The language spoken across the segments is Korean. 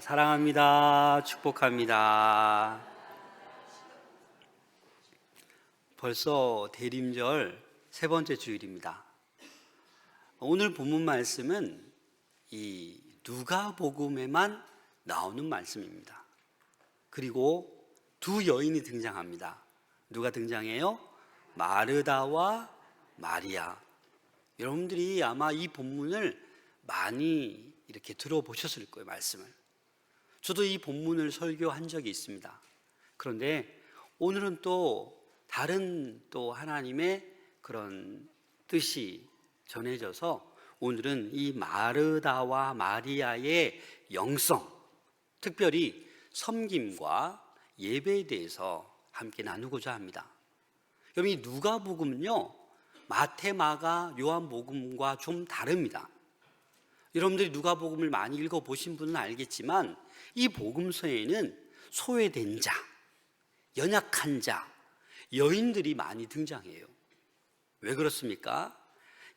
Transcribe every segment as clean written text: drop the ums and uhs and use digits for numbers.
사랑합니다. 축복합니다. 벌써 대림절 세 번째 주일입니다. 오늘 본문 말씀은 이 누가복음에만 나오는 말씀입니다. 그리고 두 여인이 등장합니다. 누가 등장해요? 마르다와 마리아. 여러분들이 아마 이 본문을 많이 이렇게 들어보셨을 거예요, 말씀을. 저도 이 본문을 설교한 적이 있습니다. 그런데 오늘은 또 다른 또 하나님의 그런 뜻이 전해져서 오늘은 이 마르다와 마리아의 영성, 특별히 섬김과 예배에 대해서 함께 나누고자 합니다. 여러분, 이 누가복음은요, 마태, 마가, 요한복음과 좀 다릅니다. 여러분들이 누가복음을 많이 읽어보신 분은 알겠지만 이 복음서에는 소외된 자, 연약한 자, 여인들이 많이 등장해요. 왜 그렇습니까?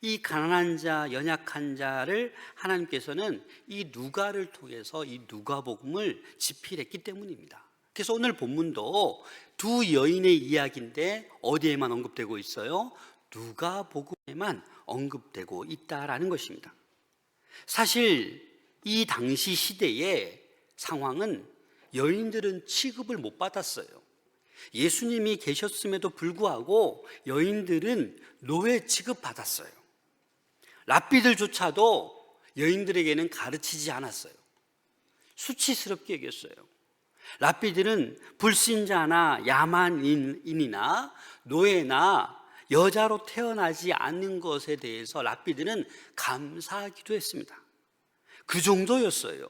이 가난한 자, 연약한 자를 하나님께서는 이 누가를 통해서 이 누가복음을 집필했기 때문입니다. 그래서 오늘 본문도 두 여인의 이야기인데 어디에만 언급되고 있어요? 누가복음에만 언급되고 있다라는 것입니다. 사실 이 당시 시대의 상황은 여인들은 취급을 못 받았어요. 예수님이 계셨음에도 불구하고 여인들은 노예 취급받았어요. 랍비들조차도 여인들에게는 가르치지 않았어요. 수치스럽게 여겼어요. 랍비들은 불신자나 야만인이나 노예나 여자로 태어나지 않는 것에 대해서 랍비들은 감사하기도 했습니다. 그 정도였어요.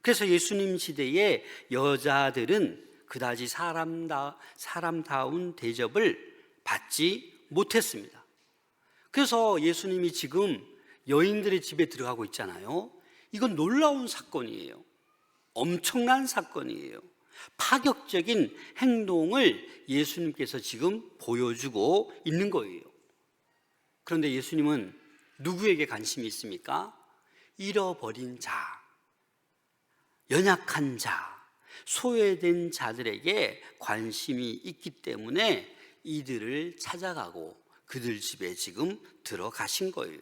그래서 예수님 시대에 여자들은 그다지 사람다운 대접을 받지 못했습니다. 그래서 예수님이 지금 여인들의 집에 들어가고 있잖아요. 이건 놀라운 사건이에요. 엄청난 사건이에요. 파격적인 행동을 예수님께서 지금 보여주고 있는 거예요. 그런데 예수님은 누구에게 관심이 있습니까? 잃어버린 자, 연약한 자, 소외된 자들에게 관심이 있기 때문에 이들을 찾아가고 그들 집에 지금 들어가신 거예요.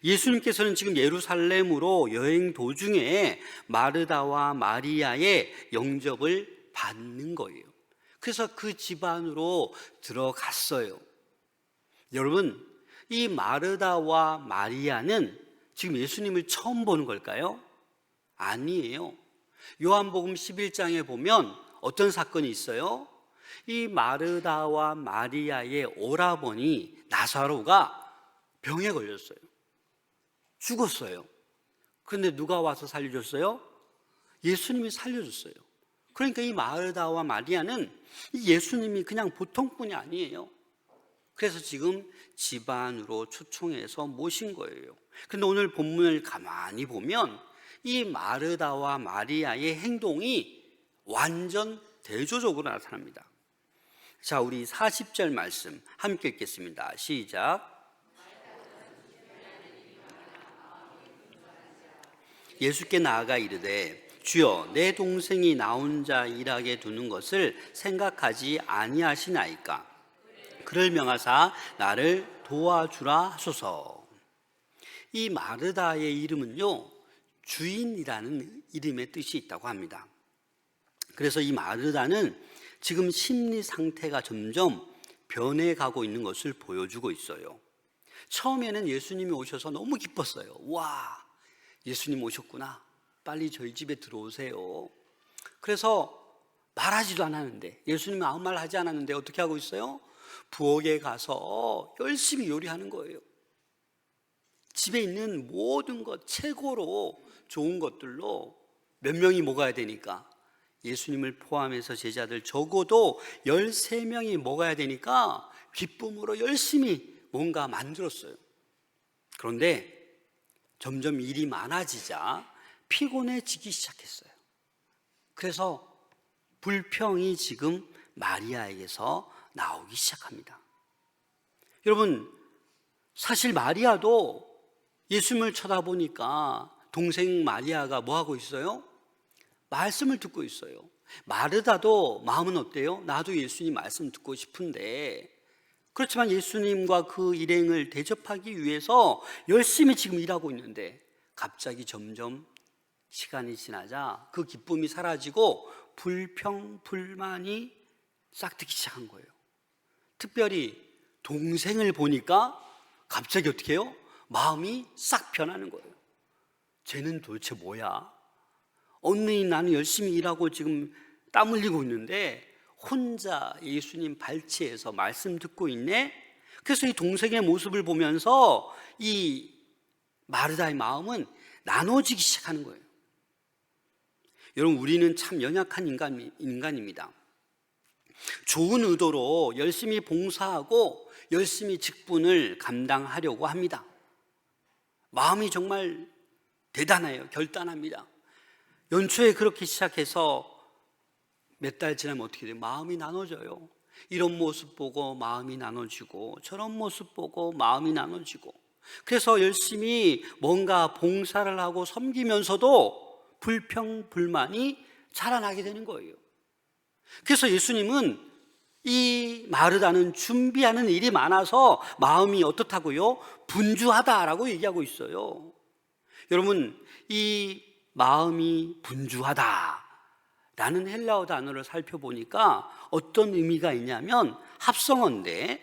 예수님께서는 지금 예루살렘으로 여행 도중에 마르다와 마리아의 영접을 받는 거예요. 그래서 그 집안으로 들어갔어요. 여러분, 이 마르다와 마리아는 지금 예수님을 처음 보는 걸까요? 아니에요. 요한복음 11장에 보면 어떤 사건이 있어요? 이 마르다와 마리아의 오라버니 나사로가 병에 걸렸어요. 죽었어요. 그런데 누가 와서 살려줬어요? 예수님이 살려줬어요. 그러니까 이 마르다와 마리아는 예수님이 그냥 보통 분이 아니에요. 그래서 지금 집안으로 초청해서 모신 거예요. 그런데 오늘 본문을 가만히 보면 이 마르다와 마리아의 행동이 완전 대조적으로 나타납니다. 자, 우리 40절 말씀 함께 읽겠습니다. 시작. 예수께 나아가 이르되 주여, 내 동생이 나 혼자 일하게 두는 것을 생각하지 아니하시나이까? 그를 명하사 나를 도와주라 하소서. 이 마르다의 이름은요, 주인이라는 이름의 뜻이 있다고 합니다. 그래서 이 마르다는 지금 심리 상태가 점점 변해가고 있는 것을 보여주고 있어요. 처음에는 예수님이 오셔서 너무 기뻤어요. 와, 예수님 오셨구나. 빨리 저희 집에 들어오세요. 그래서 말하지도 않았는데, 예수님이 아무 말 하지 않았는데 어떻게 하고 있어요? 부엌에 가서 열심히 요리하는 거예요. 집에 있는 모든 것, 최고로 좋은 것들로 몇 명이 먹어야 되니까, 예수님을 포함해서 제자들 적어도 13명이 먹어야 되니까 기쁨으로 열심히 뭔가 만들었어요. 그런데 점점 일이 많아지자 피곤해지기 시작했어요. 그래서 불평이 지금 마리아에게서 나오기 시작합니다. 여러분, 사실 마리아도 예수님을 쳐다보니까 동생 마리아가 뭐 하고 있어요? 말씀을 듣고 있어요. 마르다도 마음은 어때요? 나도 예수님 말씀 듣고 싶은데, 그렇지만 예수님과 그 일행을 대접하기 위해서 열심히 지금 일하고 있는데 갑자기 점점 시간이 지나자 그 기쁨이 사라지고 불평, 불만이 싹트기 시작한 거예요. 특별히 동생을 보니까 갑자기 어떻게 해요? 마음이 싹 변하는 거예요. 쟤는 도대체 뭐야? 언니, 나는 열심히 일하고 지금 땀 흘리고 있는데 혼자 예수님 발치에서 말씀 듣고 있네? 그래서 이 동생의 모습을 보면서 이 마르다의 마음은 나눠지기 시작하는 거예요. 여러분, 우리는 참 연약한 인간입니다. 좋은 의도로 열심히 봉사하고 열심히 직분을 감당하려고 합니다. 마음이 정말 대단해요. 결단합니다. 연초에 그렇게 시작해서 몇 달 지나면 어떻게 돼요? 마음이 나눠져요. 이런 모습 보고 마음이 나눠지고 저런 모습 보고 마음이 나눠지고, 그래서 열심히 뭔가 봉사를 하고 섬기면서도 불평, 불만이 자라나게 되는 거예요. 그래서 예수님은 이 마르다는 준비하는 일이 많아서 마음이 어떻다고요? 분주하다라고 얘기하고 있어요. 여러분, 이 마음이 분주하다라는 헬라어 단어를 살펴보니까 어떤 의미가 있냐면 합성어인데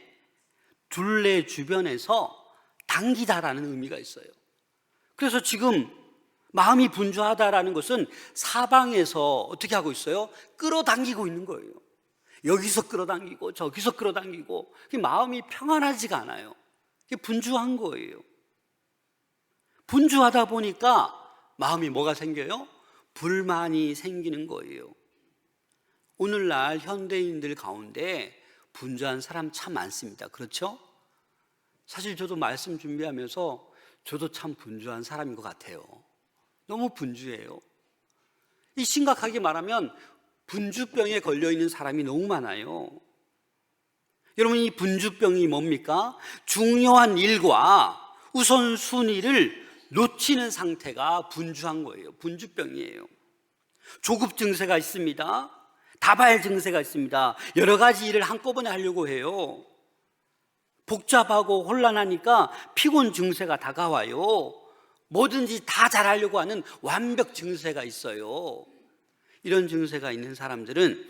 둘레 주변에서 당기다라는 의미가 있어요. 그래서 지금 마음이 분주하다라는 것은 사방에서 어떻게 하고 있어요? 끌어당기고 있는 거예요. 여기서 끌어당기고 저기서 끌어당기고, 마음이 평안하지가 않아요. 그게 분주한 거예요. 분주하다 보니까 마음이 뭐가 생겨요? 불만이 생기는 거예요. 오늘날 현대인들 가운데 분주한 사람 참 많습니다. 그렇죠? 사실 저도 말씀 준비하면서 저도 참 분주한 사람인 것 같아요. 너무 분주해요. 이 심각하게 말하면 분주병에 걸려있는 사람이 너무 많아요. 여러분, 이 분주병이 뭡니까? 중요한 일과 우선순위를 놓치는 상태가 분주한 거예요. 분주병이에요. 조급 증세가 있습니다. 다발 증세가 있습니다. 여러 가지 일을 한꺼번에 하려고 해요. 복잡하고 혼란하니까 피곤 증세가 다가와요. 뭐든지 다 잘하려고 하는 완벽 증세가 있어요. 이런 증세가 있는 사람들은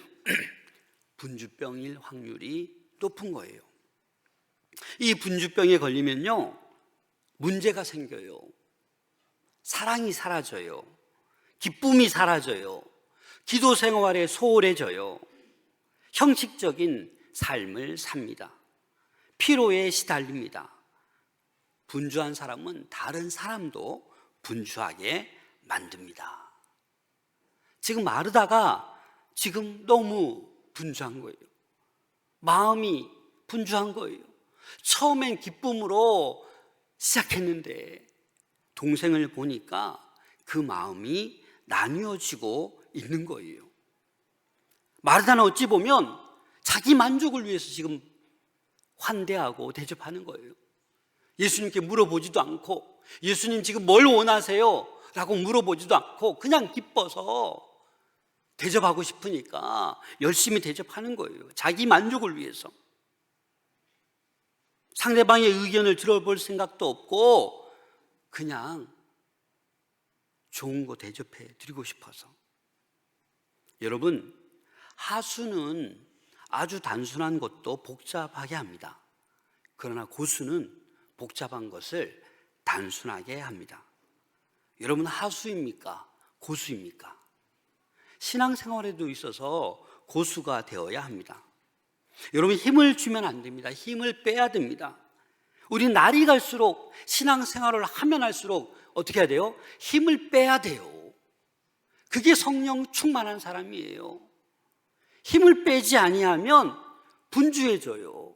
분주병일 확률이 높은 거예요. 이 분주병에 걸리면요, 문제가 생겨요. 사랑이 사라져요. 기쁨이 사라져요. 기도 생활에 소홀해져요. 형식적인 삶을 삽니다. 피로에 시달립니다. 분주한 사람은 다른 사람도 분주하게 만듭니다. 지금 마르다가 지금 너무 분주한 거예요. 마음이 분주한 거예요. 처음엔 기쁨으로 시작했는데 동생을 보니까 그 마음이 나뉘어지고 있는 거예요. 마르다는 어찌 보면 자기 만족을 위해서 지금 환대하고 대접하는 거예요. 예수님께 물어보지도 않고, 예수님 지금 뭘 원하세요? 라고 물어보지도 않고 그냥 기뻐서 대접하고 싶으니까 열심히 대접하는 거예요. 자기 만족을 위해서. 상대방의 의견을 들어볼 생각도 없고 그냥 좋은 거 대접해 드리고 싶어서. 여러분, 하수는 아주 단순한 것도 복잡하게 합니다. 그러나 고수는 복잡한 것을 단순하게 합니다. 여러분, 하수입니까? 고수입니까? 신앙생활에도 있어서 고수가 되어야 합니다. 여러분, 힘을 주면 안 됩니다. 힘을 빼야 됩니다. 우리 날이 갈수록 신앙생활을 하면 할수록 어떻게 해야 돼요? 힘을 빼야 돼요. 그게 성령 충만한 사람이에요. 힘을 빼지 아니하면 분주해져요.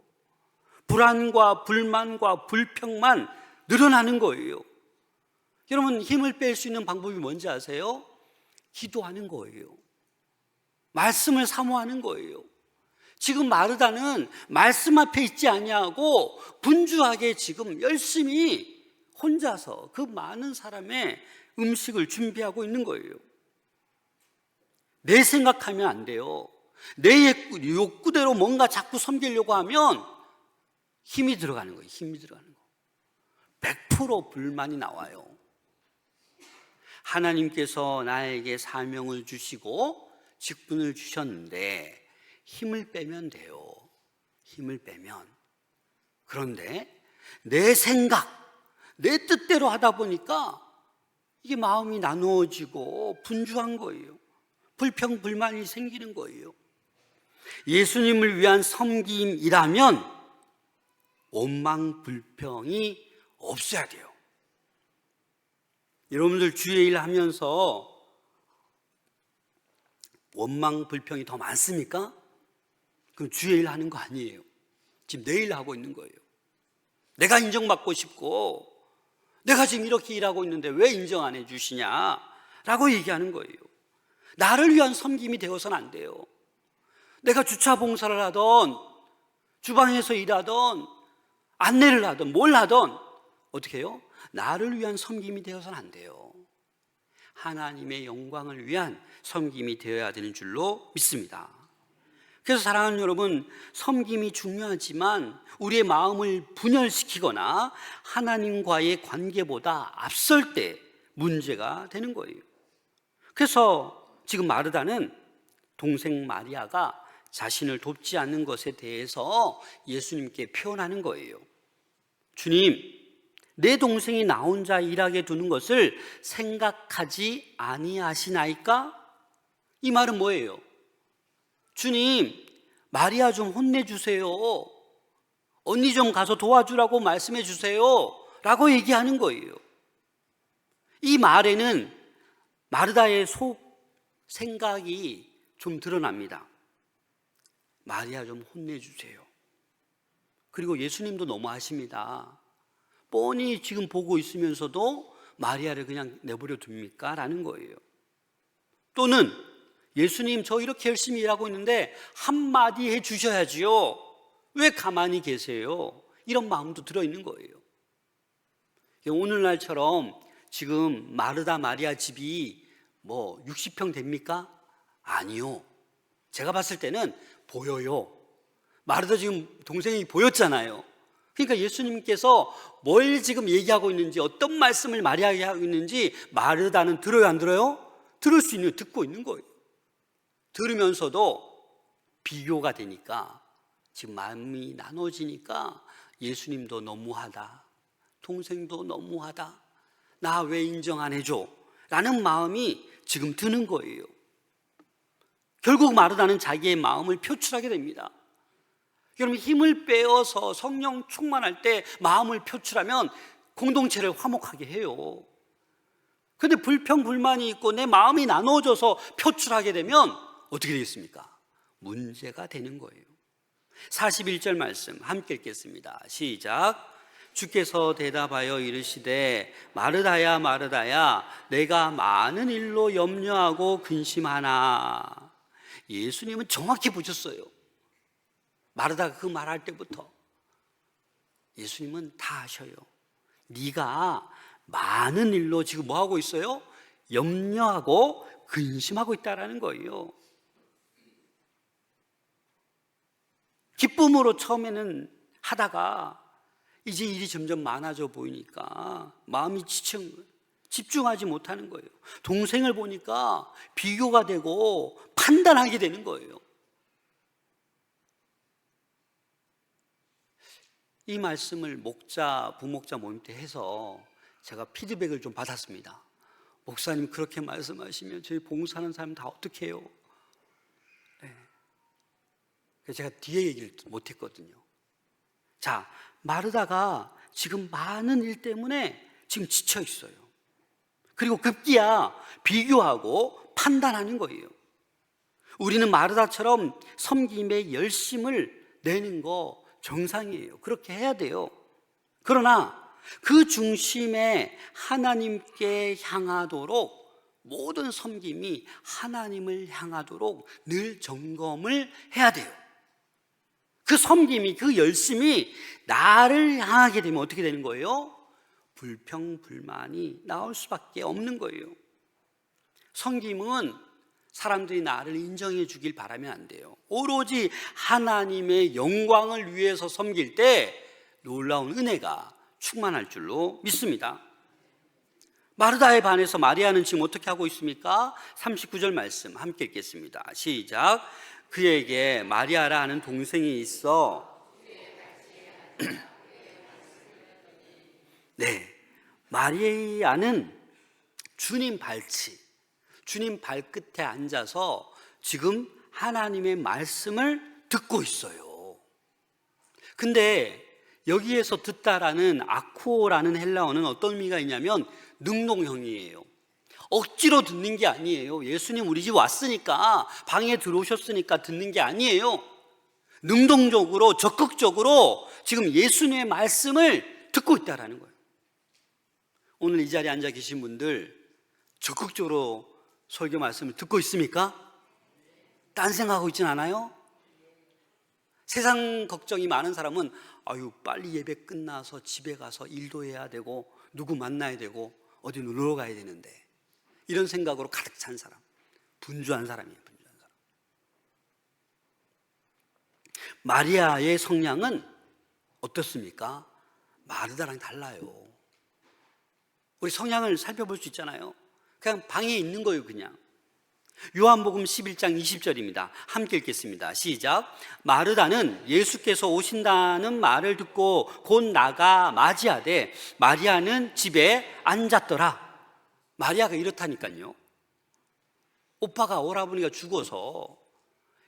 불안과 불만과 불평만 늘어나는 거예요. 여러분, 힘을 뺄 수 있는 방법이 뭔지 아세요? 기도하는 거예요. 말씀을 사모하는 거예요. 지금 마르다는 말씀 앞에 있지 아니하고 분주하게 지금 열심히 혼자서 그 많은 사람의 음식을 준비하고 있는 거예요. 내 생각하면 안 돼요. 내 욕구대로 뭔가 자꾸 섬기려고 하면 힘이 들어가는 거예요. 힘이 들어가는 거. 100% 불만이 나와요. 하나님께서 나에게 사명을 주시고 직분을 주셨는데 힘을 빼면 돼요. 힘을 빼면. 그런데 내 생각, 내 뜻대로 하다 보니까 이게 마음이 나누어지고 분주한 거예요. 불평, 불만이 생기는 거예요. 예수님을 위한 섬김이라면 원망, 불평이 없어야 돼요. 여러분들 주의 일 하면서 원망, 불평이 더 많습니까? 그럼 주의 일 하는 거 아니에요. 지금 내 일 하고 있는 거예요. 내가 인정받고 싶고 내가 지금 이렇게 일하고 있는데 왜 인정 안 해주시냐라고 얘기하는 거예요. 나를 위한 섬김이 되어서는 안 돼요. 내가 주차 봉사를 하던 주방에서 일하던 안내를 하던 뭘 하던 어떻게 해요? 나를 위한 섬김이 되어서는 안 돼요. 하나님의 영광을 위한 섬김이 되어야 되는 줄로 믿습니다. 그래서 사랑하는 여러분, 섬김이 중요하지만 우리의 마음을 분열시키거나 하나님과의 관계보다 앞설 때 문제가 되는 거예요. 그래서 지금 마르다는 동생 마리아가 자신을 돕지 않는 것에 대해서 예수님께 표현하는 거예요. 주님, 내 동생이 나 혼자 일하게 두는 것을 생각하지 아니하시나이까? 이 말은 뭐예요? 주님, 마리아 좀 혼내주세요. 언니 좀 가서 도와주라고 말씀해 주세요. 라고 얘기하는 거예요. 이 말에는 마르다의 속 생각이 좀 드러납니다. 마리아 좀 혼내주세요. 그리고 예수님도 너무하십니다. 뻔히 지금 보고 있으면서도 마리아를 그냥 내버려 둡니까? 라는 거예요. 또는 예수님 저 이렇게 열심히 일하고 있는데 한마디 해주셔야지요. 왜 가만히 계세요? 이런 마음도 들어있는 거예요. 오늘날처럼 지금 마르다 마리아 집이 뭐 60평 됩니까? 아니요. 제가 봤을 때는 보여요. 마르다 지금 동생이 보였잖아요. 그러니까 예수님께서 뭘 지금 얘기하고 있는지, 어떤 말씀을 마리아에게 하고 있는지 마르다는 들어요, 안 들어요? 들을 수 있는, 듣고 있는 거예요. 들으면서도 비교가 되니까, 지금 마음이 나눠지니까 예수님도 너무하다, 동생도 너무하다, 나 왜 인정 안 해줘? 라는 마음이 지금 드는 거예요. 결국 마르다는 자기의 마음을 표출하게 됩니다. 여러분, 힘을 빼어서 성령 충만할 때 마음을 표출하면 공동체를 화목하게 해요. 그런데 불평, 불만이 있고 내 마음이 나눠져서 표출하게 되면 어떻게 되겠습니까? 문제가 되는 거예요. 41절 말씀 함께 읽겠습니다. 시작. 주께서 대답하여 이르시되 마르다야 마르다야 내가 많은 일로 염려하고 근심하나. 예수님은 정확히 보셨어요. 마르다가 그 말할 때부터 예수님은 다 아셔요. 네가 많은 일로 지금 뭐하고 있어요? 염려하고 근심하고 있다라는 거예요. 기쁨으로 처음에는 하다가 이제 일이 점점 많아져 보이니까 마음이 지친 거예요. 집중하지 못하는 거예요. 동생을 보니까 비교가 되고 판단하게 되는 거예요. 이 말씀을 부목자 모임 때 해서 제가 피드백을 좀 받았습니다. 목사님 그렇게 말씀하시면 저희 봉사하는 사람 다 어떻게 해요? 네. 그래서 제가 뒤에 얘기를 못했거든요. 자, 마르다가 지금 많은 일 때문에 지금 지쳐 있어요. 그리고 급기야 비교하고 판단하는 거예요. 우리는 마르다처럼 섬김에 열심을 내는 거 정상이에요. 그렇게 해야 돼요. 그러나 그 중심에 하나님께 향하도록 모든 섬김이 하나님을 향하도록 늘 점검을 해야 돼요. 그 섬김이, 그 열심이 나를 향하게 되면 어떻게 되는 거예요? 불평, 불만이 나올 수밖에 없는 거예요. 섬김은 사람들이 나를 인정해 주길 바라면 안 돼요. 오로지 하나님의 영광을 위해서 섬길 때 놀라운 은혜가 충만할 줄로 믿습니다. 마르다에 반해서 마리아는 지금 어떻게 하고 있습니까? 39절 말씀 함께 읽겠습니다. 시작. 그에게 마리아라 하는 동생이 있어. 네, 마리아는 주님 발끝에 앉아서 지금 하나님의 말씀을 듣고 있어요. 근데 여기에서 듣다라는 아쿠오라는 헬라어는 어떤 의미가 있냐면 능동형이에요. 억지로 듣는 게 아니에요. 예수님 우리 집 왔으니까, 방에 들어오셨으니까 듣는 게 아니에요. 능동적으로, 적극적으로 지금 예수님의 말씀을 듣고 있다라는 거예요. 오늘 이 자리에 앉아 계신 분들 적극적으로 설교 말씀을 듣고 있습니까? 딴 생각하고 있진 않아요? 세상 걱정이 많은 사람은 아유 빨리 예배 끝나서 집에 가서 일도 해야 되고 누구 만나야 되고 어디 놀러 가야 되는데, 이런 생각으로 가득 찬 사람, 분주한 사람이에요. 분주한 사람. 마리아의 성향은 어떻습니까? 마르다랑 달라요. 우리 성향을 살펴볼 수 있잖아요. 그냥 방에 있는 거예요. 그냥. 요한복음 11장 20절입니다. 함께 읽겠습니다. 시작. 마르다는 예수께서 오신다는 말을 듣고 곧 나가 맞이하되 마리아는 집에 앉았더라. 마리아가 이렇다니까요. 오빠가 오라버니가 죽어서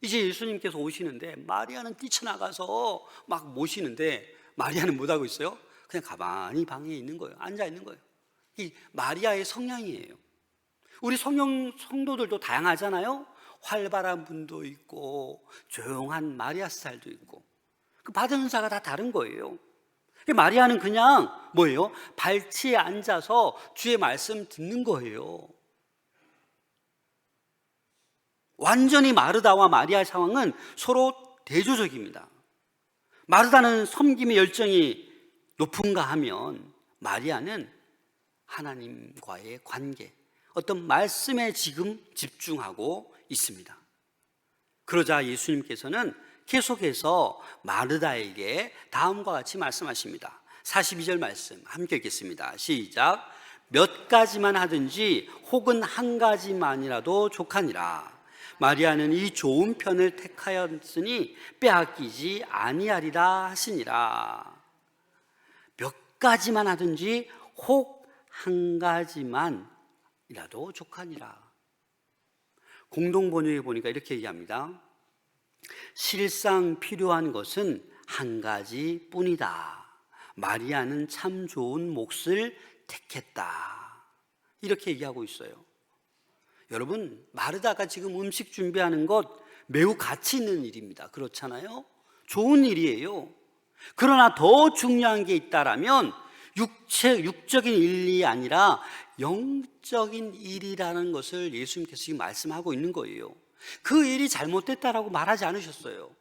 이제 예수님께서 오시는데 마리아는 뛰쳐나가서 막 모시는데 마리아는 못하고 있어요. 그냥 가만히 방에 있는 거예요. 앉아 있는 거예요. 이 마리아의 성향이에요. 우리 성도들도 다양하잖아요. 활발한 분도 있고 조용한 마리아 스타일도 있고, 그 받은 은사가 다 다른 거예요. 마리아는 그냥 뭐예요? 발치에 앉아서 주의 말씀 듣는 거예요. 완전히 마르다와 마리아의 상황은 서로 대조적입니다. 마르다는 섬김의 열정이 높은가 하면 마리아는 하나님과의 관계, 어떤 말씀에 지금 집중하고 있습니다. 그러자 예수님께서는 계속해서 마르다에게 다음과 같이 말씀하십니다. 42절 말씀 함께 읽겠습니다. 시작. 몇 가지만 하든지 혹은 한 가지만이라도 족하니라. 마리아는 이 좋은 편을 택하였으니 빼앗기지 아니하리라 하시니라. 몇 가지만 하든지 혹 한 가지만이라도 족하니라. 공동번역에 보니까 이렇게 얘기합니다. 실상 필요한 것은 한 가지뿐이다. 마리아는 참 좋은 몫을 택했다. 이렇게 얘기하고 있어요. 여러분, 마르다가 지금 음식 준비하는 것 매우 가치 있는 일입니다. 그렇잖아요? 좋은 일이에요. 그러나 더 중요한 게 있다라면 육적인 일이 아니라 영적인 일이라는 것을 예수님께서 지금 말씀하고 있는 거예요. 그 일이 잘못됐다라고 말하지 않으셨어요.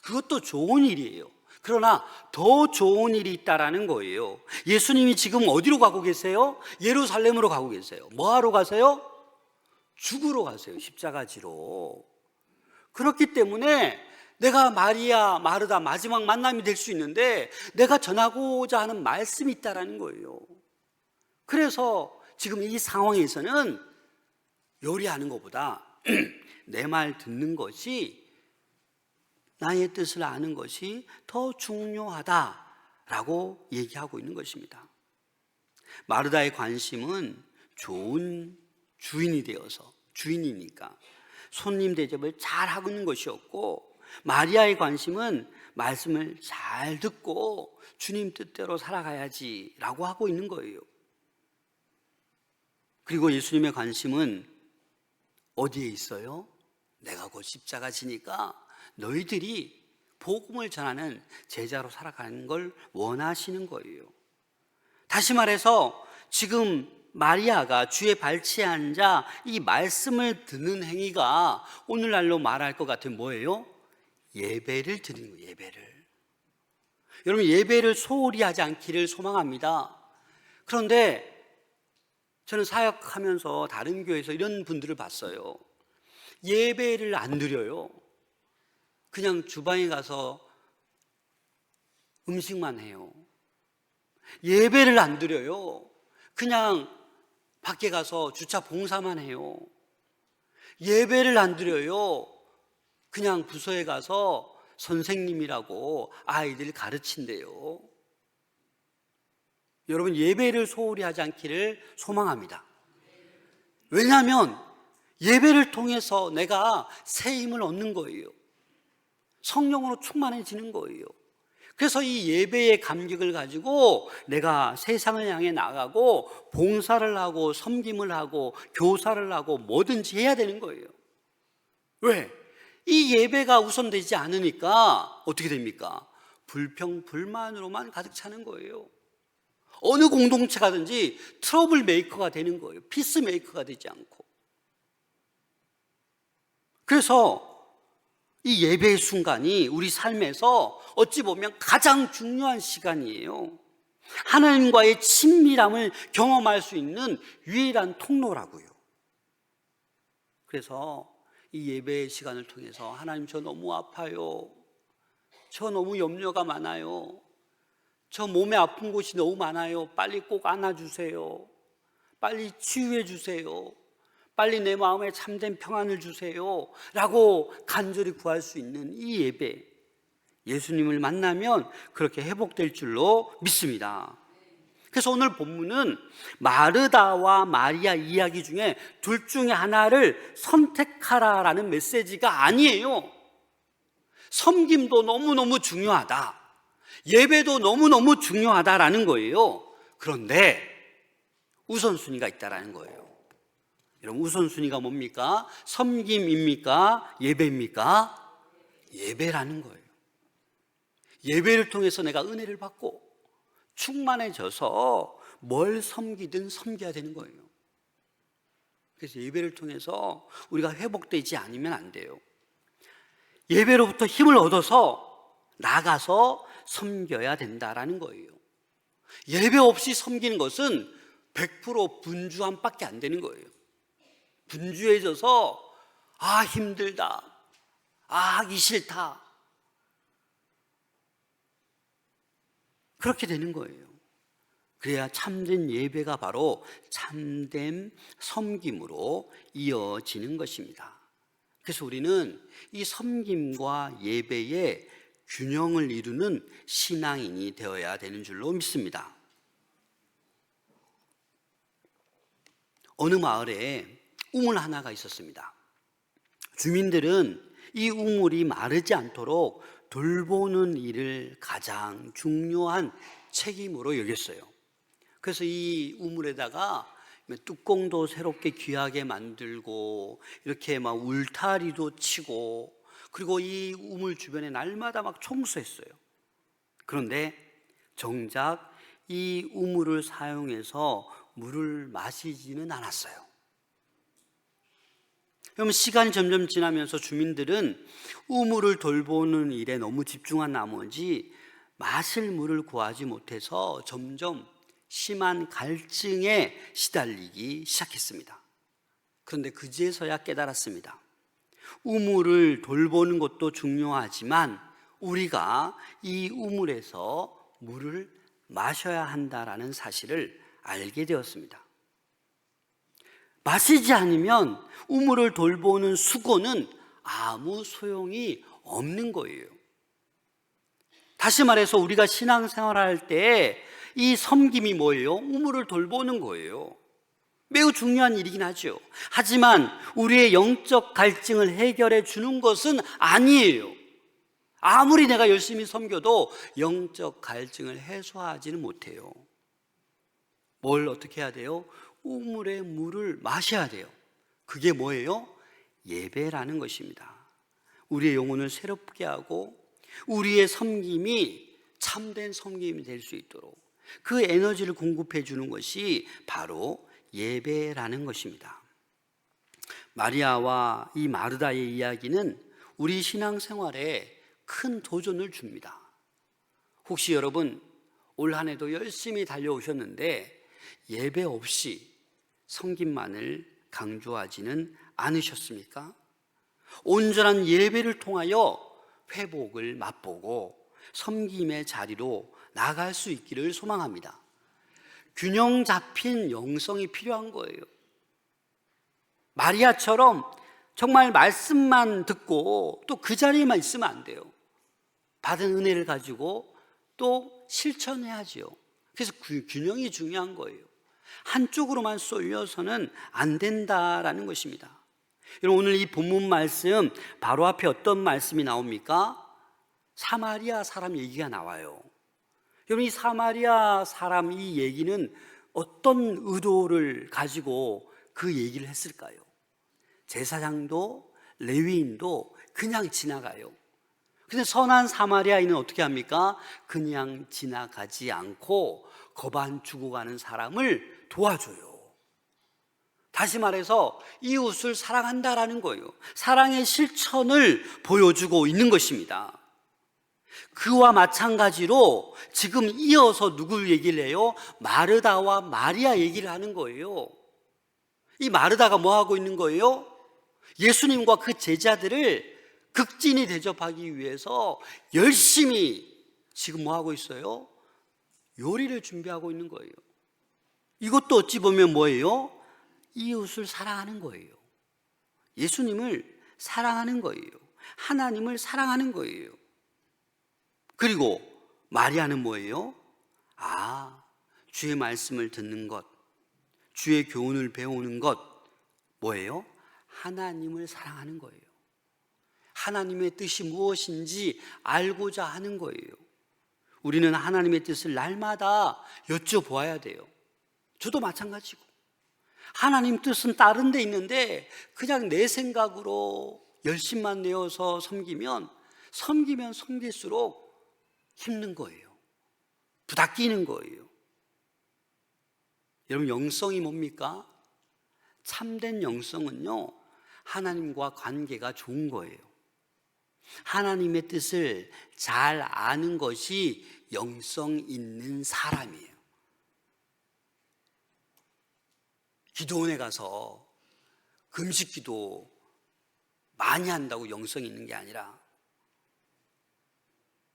그것도 좋은 일이에요. 그러나 더 좋은 일이 있다라는 거예요. 예수님이 지금 어디로 가고 계세요? 예루살렘으로 가고 계세요. 뭐 하러 가세요? 죽으러 가세요. 십자가 지로. 그렇기 때문에 내가 마리아, 마르다 마지막 만남이 될 수 있는데 내가 전하고자 하는 말씀이 있다라는 거예요. 그래서 지금 이 상황에서는 요리하는 것보다 내 말 듣는 것이, 나의 뜻을 아는 것이 더 중요하다라고 얘기하고 있는 것입니다. 마르다의 관심은 좋은 주인이 되어서, 주인이니까 손님 대접을 잘 하고 있는 것이었고, 마리아의 관심은 말씀을 잘 듣고 주님 뜻대로 살아가야지 라고 하고 있는 거예요. 그리고 예수님의 관심은 어디에 있어요? 내가 곧 십자가 지니까 너희들이 복음을 전하는 제자로 살아가는 걸 원하시는 거예요. 다시 말해서 지금 마리아가 주의 발치에 앉아 이 말씀을 듣는 행위가 오늘날로 말할 것 같으면 뭐예요? 예배를 드리는 거예요. 예배를. 여러분, 예배를 소홀히 하지 않기를 소망합니다. 그런데 저는 사역하면서 다른 교회에서 이런 분들을 봤어요. 예배를 안 드려요. 그냥 주방에 가서 음식만 해요. 예배를 안 드려요. 그냥 밖에 가서 주차 봉사만 해요. 예배를 안 드려요. 그냥 부서에 가서 선생님이라고 아이들 가르친대요. 여러분, 예배를 소홀히 하지 않기를 소망합니다. 왜냐하면 예배를 통해서 내가 새 힘을 얻는 거예요. 성령으로 충만해지는 거예요. 그래서 이 예배의 감격을 가지고 내가 세상을 향해 나가고 봉사를 하고 섬김을 하고 교사를 하고 뭐든지 해야 되는 거예요. 왜? 이 예배가 우선되지 않으니까 어떻게 됩니까? 불평, 불만으로만 가득 차는 거예요. 어느 공동체 가든지 트러블 메이커가 되는 거예요. 피스 메이커가 되지 않고. 그래서 이 예배의 순간이 우리 삶에서 어찌 보면 가장 중요한 시간이에요. 하나님과의 친밀함을 경험할 수 있는 유일한 통로라고요. 그래서 이 예배의 시간을 통해서 하나님, 저 너무 아파요. 저 너무 염려가 많아요. 저 몸에 아픈 곳이 너무 많아요. 빨리 꼭 안아주세요. 빨리 치유해 주세요. 빨리 내 마음에 참된 평안을 주세요 라고 간절히 구할 수 있는 이 예배, 예수님을 만나면 그렇게 회복될 줄로 믿습니다. 그래서 오늘 본문은 마르다와 마리아 이야기 중에 둘 중에 하나를 선택하라라는 메시지가 아니에요. 섬김도 너무너무 중요하다, 예배도 너무너무 중요하다라는 거예요. 그런데 우선순위가 있다라는 거예요. 여러분, 우선순위가 뭡니까? 섬김입니까? 예배입니까? 예배라는 거예요. 예배를 통해서 내가 은혜를 받고 충만해져서 뭘 섬기든 섬겨야 되는 거예요. 그래서 예배를 통해서 우리가 회복되지 않으면 안 돼요. 예배로부터 힘을 얻어서 나가서 섬겨야 된다라는 거예요. 예배 없이 섬기는 것은 100% 분주함밖에 안 되는 거예요. 분주해져서 힘들다, 하기 싫다, 그렇게 되는 거예요. 그래야 참된 예배가 바로 참된 섬김으로 이어지는 것입니다. 그래서 우리는 이 섬김과 예배의 균형을 이루는 신앙인이 되어야 되는 줄로 믿습니다. 어느 마을에 우물 하나가 있었습니다. 주민들은 이 우물이 마르지 않도록 돌보는 일을 가장 중요한 책임으로 여겼어요. 그래서 이 우물에다가 뚜껑도 새롭게 귀하게 만들고 이렇게 막 울타리도 치고, 그리고 이 우물 주변에 날마다 막 청소했어요. 그런데 정작 이 우물을 사용해서 물을 마시지는 않았어요. 그러면 시간이 점점 지나면서 주민들은 우물을 돌보는 일에 너무 집중한 나머지 마실 물을 구하지 못해서 점점 심한 갈증에 시달리기 시작했습니다. 그런데 그제서야 깨달았습니다. 우물을 돌보는 것도 중요하지만 우리가 이 우물에서 물을 마셔야 한다라는 사실을 알게 되었습니다. 마시지 않으면 우물을 돌보는 수고는 아무 소용이 없는 거예요. 다시 말해서 우리가 신앙생활할 때 이 섬김이 뭐예요? 우물을 돌보는 거예요. 매우 중요한 일이긴 하죠. 하지만 우리의 영적 갈증을 해결해 주는 것은 아니에요. 아무리 내가 열심히 섬겨도 영적 갈증을 해소하지는 못해요. 뭘 어떻게 해야 돼요? 우물의 물을 마셔야 돼요. 그게 뭐예요? 예배라는 것입니다. 우리의 영혼을 새롭게 하고 우리의 섬김이 참된 섬김이 될 수 있도록 그 에너지를 공급해 주는 것이 바로 예배라는 것입니다. 마리아와 이 마르다의 이야기는 우리 신앙생활에 큰 도전을 줍니다. 혹시 여러분 올 한 해도 열심히 달려오셨는데 예배 없이 섬김만을 강조하지는 않으셨습니까? 온전한 예배를 통하여 회복을 맛보고 섬김의 자리로 나갈 수 있기를 소망합니다. 균형 잡힌 영성이 필요한 거예요. 마리아처럼 정말 말씀만 듣고 또 그 자리에만 있으면 안 돼요. 받은 은혜를 가지고 또 실천해야지요. 그래서 균형이 중요한 거예요. 한쪽으로만 쏠려서는 안 된다라는 것입니다. 여러분, 오늘 이 본문 말씀 바로 앞에 어떤 말씀이 나옵니까? 사마리아 사람 얘기가 나와요. 여러분, 이 사마리아 사람 이 얘기는 어떤 의도를 가지고 그 얘기를 했을까요? 제사장도 레위인도 그냥 지나가요. 근데 선한 사마리아인은 어떻게 합니까? 그냥 지나가지 않고 거반 죽어가는 사람을 도와줘요. 다시 말해서 이웃을 사랑한다라는 거예요. 사랑의 실천을 보여주고 있는 것입니다. 그와 마찬가지로 지금 이어서 누굴 얘기를 해요? 마르다와 마리아 얘기를 하는 거예요. 이 마르다가 뭐 하고 있는 거예요? 예수님과 그 제자들을 극진히 대접하기 위해서 열심히 지금 뭐 하고 있어요? 요리를 준비하고 있는 거예요. 이것도 어찌 보면 뭐예요? 이웃을 사랑하는 거예요. 예수님을 사랑하는 거예요. 하나님을 사랑하는 거예요. 그리고 마리아는 뭐예요? 주의 말씀을 듣는 것, 주의 교훈을 배우는 것, 뭐예요? 하나님을 사랑하는 거예요. 하나님의 뜻이 무엇인지 알고자 하는 거예요. 우리는 하나님의 뜻을 날마다 여쭤보아야 돼요. 저도 마찬가지고. 하나님 뜻은 다른 데 있는데 그냥 내 생각으로 열심만 내어서 섬기면 섬길수록 힘든 거예요. 부닥기는 거예요. 여러분, 영성이 뭡니까? 참된 영성은요, 하나님과 관계가 좋은 거예요. 하나님의 뜻을 잘 아는 것이 영성 있는 사람이에요. 기도원에 가서 금식 기도 많이 한다고 영성 있는 게 아니라,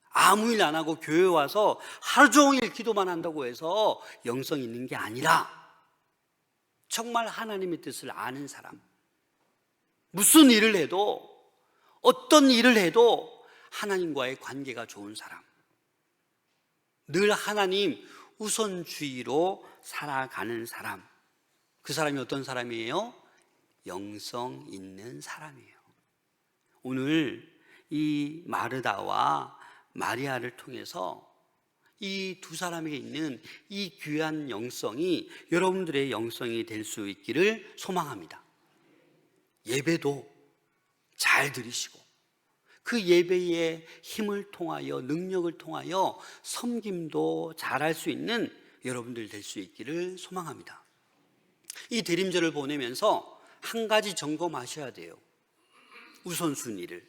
아무 일 안 하고 교회 와서 하루 종일 기도만 한다고 해서 영성 있는 게 아니라, 정말 하나님의 뜻을 아는 사람, 무슨 일을 해도 어떤 일을 해도 하나님과의 관계가 좋은 사람, 늘 하나님 우선주의로 살아가는 사람, 그 사람이 어떤 사람이에요? 영성 있는 사람이에요. 오늘 이 마르다와 마리아를 통해서 이 두 사람에게 있는 이 귀한 영성이 여러분들의 영성이 될 수 있기를 소망합니다. 예배도 잘 드리시고 그 예배의 힘을 통하여, 능력을 통하여 섬김도 잘할 수 있는 여러분들 될 수 있기를 소망합니다. 이 대림절을 보내면서 한 가지 점검하셔야 돼요. 우선순위를.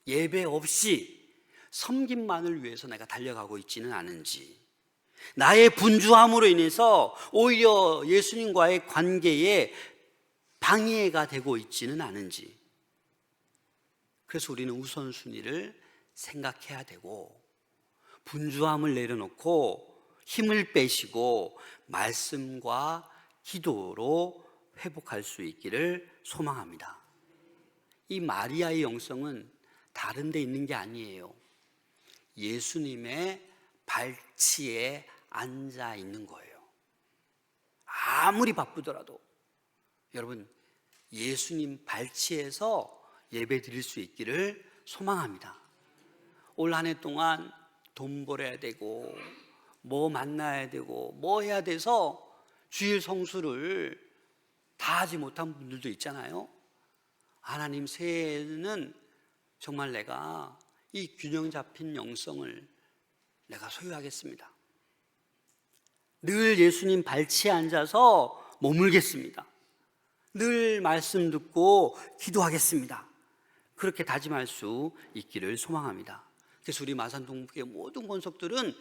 예배 없이 섬김만을 위해서 내가 달려가고 있지는 않은지, 나의 분주함으로 인해서 오히려 예수님과의 관계에 방해가 되고 있지는 않은지. 그래서 우리는 우선순위를 생각해야 되고, 분주함을 내려놓고 힘을 빼시고 말씀과 기도로 회복할 수 있기를 소망합니다. 이 마리아의 영성은 다른 데 있는 게 아니에요. 예수님의 발치에 앉아 있는 거예요. 아무리 바쁘더라도 여러분, 예수님 발치에서 예배 드릴 수 있기를 소망합니다. 올 한 해 동안 돈 벌어야 되고 뭐 만나야 되고 뭐 해야 돼서 주일 성수를 다 하지 못한 분들도 있잖아요. 하나님, 새해에는 정말 내가 이 균형 잡힌 영성을 내가 소유하겠습니다. 늘 예수님 발치에 앉아서 머물겠습니다. 늘 말씀 듣고 기도하겠습니다. 그렇게 다짐할 수 있기를 소망합니다. 그래서 우리 마산동북의 모든 권속들은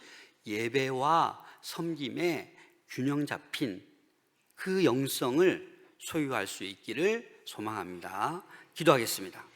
예배와 섬김에 균형 잡힌 그 영성을 소유할 수 있기를 소망합니다. 기도하겠습니다.